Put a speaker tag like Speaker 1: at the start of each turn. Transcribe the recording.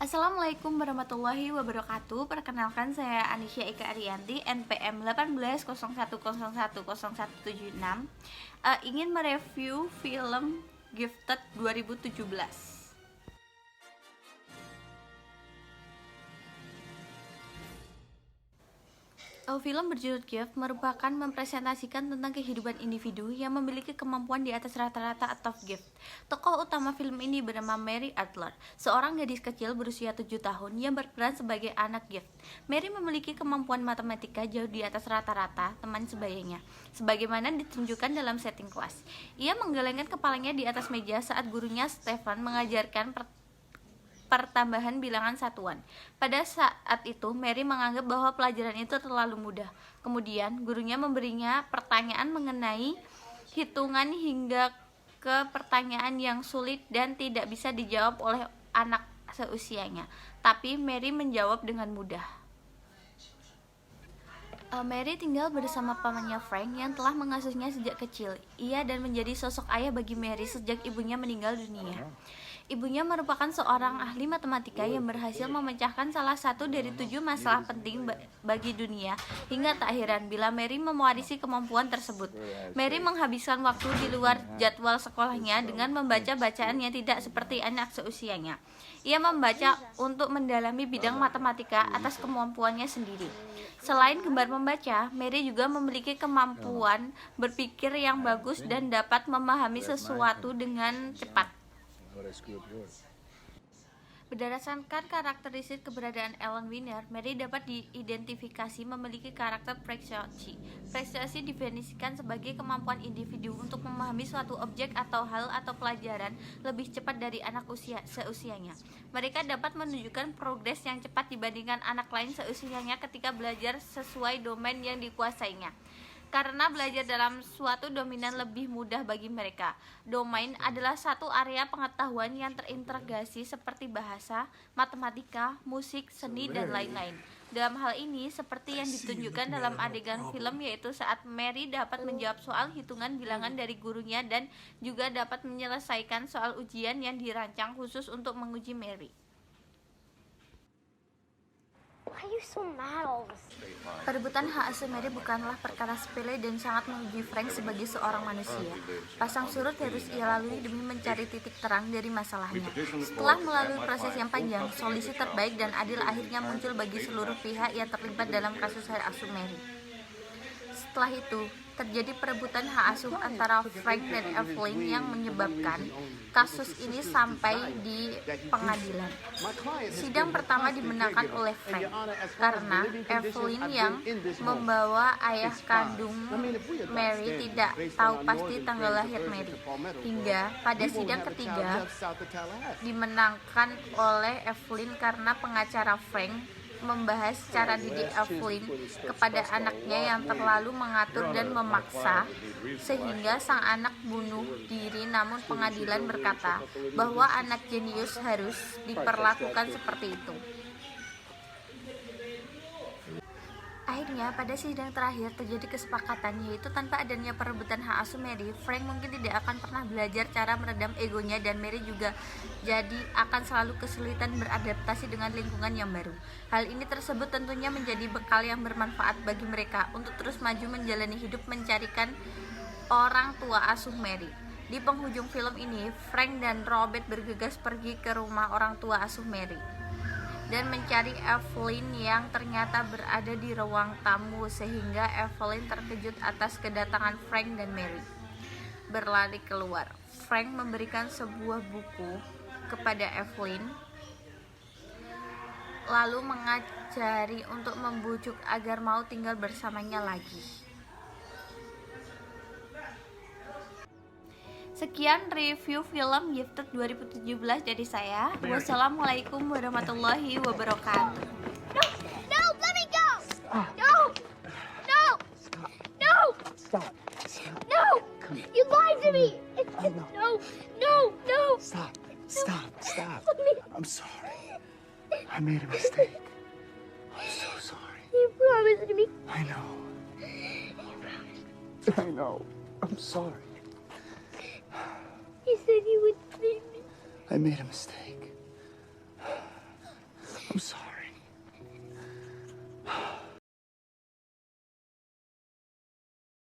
Speaker 1: Assalamualaikum warahmatullahi wabarakatuh. Perkenalkan saya Anisya Eka Ariyanti, NPM 1801010176. Ingin mereview film Gifted 2017. Film berjudul Gift merupakan mempresentasikan tentang kehidupan individu yang memiliki kemampuan di atas rata-rata atau gift. Tokoh utama film ini bernama Mary Adler, seorang gadis kecil berusia 7 tahun yang berperan sebagai anak gift. Mary memiliki kemampuan matematika jauh di atas rata-rata teman sebayanya, sebagaimana ditunjukkan dalam setting kelas. Ia menggelengkan kepalanya di atas meja saat gurunya Stefan mengajarkan pertambahan bilangan satuan. Pada saat itu, Mary menganggap bahwa pelajaran itu terlalu mudah. Kemudian, gurunya memberinya pertanyaan mengenai hitungan hingga ke pertanyaan yang sulit dan tidak bisa dijawab oleh anak seusianya. Tapi Mary menjawab dengan mudah. Mary tinggal bersama pamannya Frank yang telah mengasuhnya sejak kecil. Ia dan menjadi sosok ayah bagi Mary sejak ibunya meninggal dunia. Ibunya merupakan seorang ahli matematika yang berhasil memecahkan salah satu dari 7 masalah penting bagi dunia hingga tak heran bila Mary mewarisi kemampuan tersebut. Mary menghabiskan waktu di luar jadwal sekolahnya dengan membaca bacaan yang tidak seperti anak seusianya. Ia membaca untuk mendalami bidang matematika atas kemampuannya sendiri. Selain gemar membaca, Mary juga memiliki kemampuan berpikir yang bagus dan dapat memahami sesuatu dengan cepat. Berdasarkan karakteristik keberadaan Ellen Wiener, Mary dapat diidentifikasi memiliki karakter prestasi. Prestasi definisikan sebagai kemampuan individu untuk memahami suatu objek atau hal atau pelajaran lebih cepat dari anak seusianya. Mereka dapat menunjukkan progres yang cepat dibandingkan anak lain seusianya ketika belajar sesuai domain yang dikuasainya. Karena belajar dalam suatu dominan lebih mudah bagi mereka. Domain adalah satu area pengetahuan yang terintegrasi seperti bahasa, matematika, musik, seni, dan lain-lain. Dalam hal ini, seperti yang ditunjukkan dalam adegan film, yaitu saat Mary dapat menjawab soal hitungan bilangan dari gurunya dan juga dapat menyelesaikan soal ujian yang dirancang khusus untuk menguji Mary. Perebutan hak asuh Mary bukanlah perkara sepele dan sangat menguji Frank sebagai seorang manusia. Pasang surut harus ia lalui demi mencari titik terang dari masalahnya. Setelah melalui proses yang panjang, solusi terbaik dan adil akhirnya muncul bagi seluruh pihak yang terlibat dalam kasus hak asuh Mary. Setelah itu, terjadi perebutan hak asuh antara Frank dan Evelyn yang menyebabkan kasus ini sampai di pengadilan. Sidang pertama dimenangkan oleh Frank karena Evelyn yang membawa ayah kandung Mary tidak tahu pasti tanggal lahir Mary. Hingga pada sidang ketiga dimenangkan oleh Evelyn karena pengacara Frank membahas cara didik Evelyn kepada anaknya yang terlalu mengatur dan memaksa sehingga sang anak bunuh diri, namun pengadilan berkata bahwa anak jenius harus diperlakukan seperti itu. Akhirnya, pada sidang terakhir terjadi kesepakatan, yaitu tanpa adanya perebutan hak asuh Mary, Frank mungkin tidak akan pernah belajar cara meredam egonya dan Mary juga jadi akan selalu kesulitan beradaptasi dengan lingkungan yang baru. Hal ini tersebut tentunya menjadi bekal yang bermanfaat bagi mereka untuk terus maju menjalani hidup mencarikan orang tua asuh Mary. Di penghujung film ini, Frank dan Robert bergegas pergi ke rumah orang tua asuh Mary dan mencari Evelyn yang ternyata berada di ruang tamu sehingga Evelyn terkejut atas kedatangan Frank dan Mary. Berlari keluar, Frank memberikan sebuah buku kepada Evelyn lalu mengajari untuk membujuk agar mau tinggal bersamanya lagi. Sekian review film Gifted 2017 dari saya. Wassalamualaikum warahmatullahi wabarakatuh.
Speaker 2: No, let me go! No! No! No!
Speaker 3: Stop.
Speaker 2: No! You lied to me! No! No! No!
Speaker 3: Stop. Stop.
Speaker 2: Let me...
Speaker 3: I'm sorry. I made a mistake. I'm so sorry.
Speaker 2: You promised me.
Speaker 3: I know.
Speaker 2: You promised.
Speaker 3: I know. I'm sorry.
Speaker 2: You said you would leave me.
Speaker 3: I made a mistake. I'm sorry.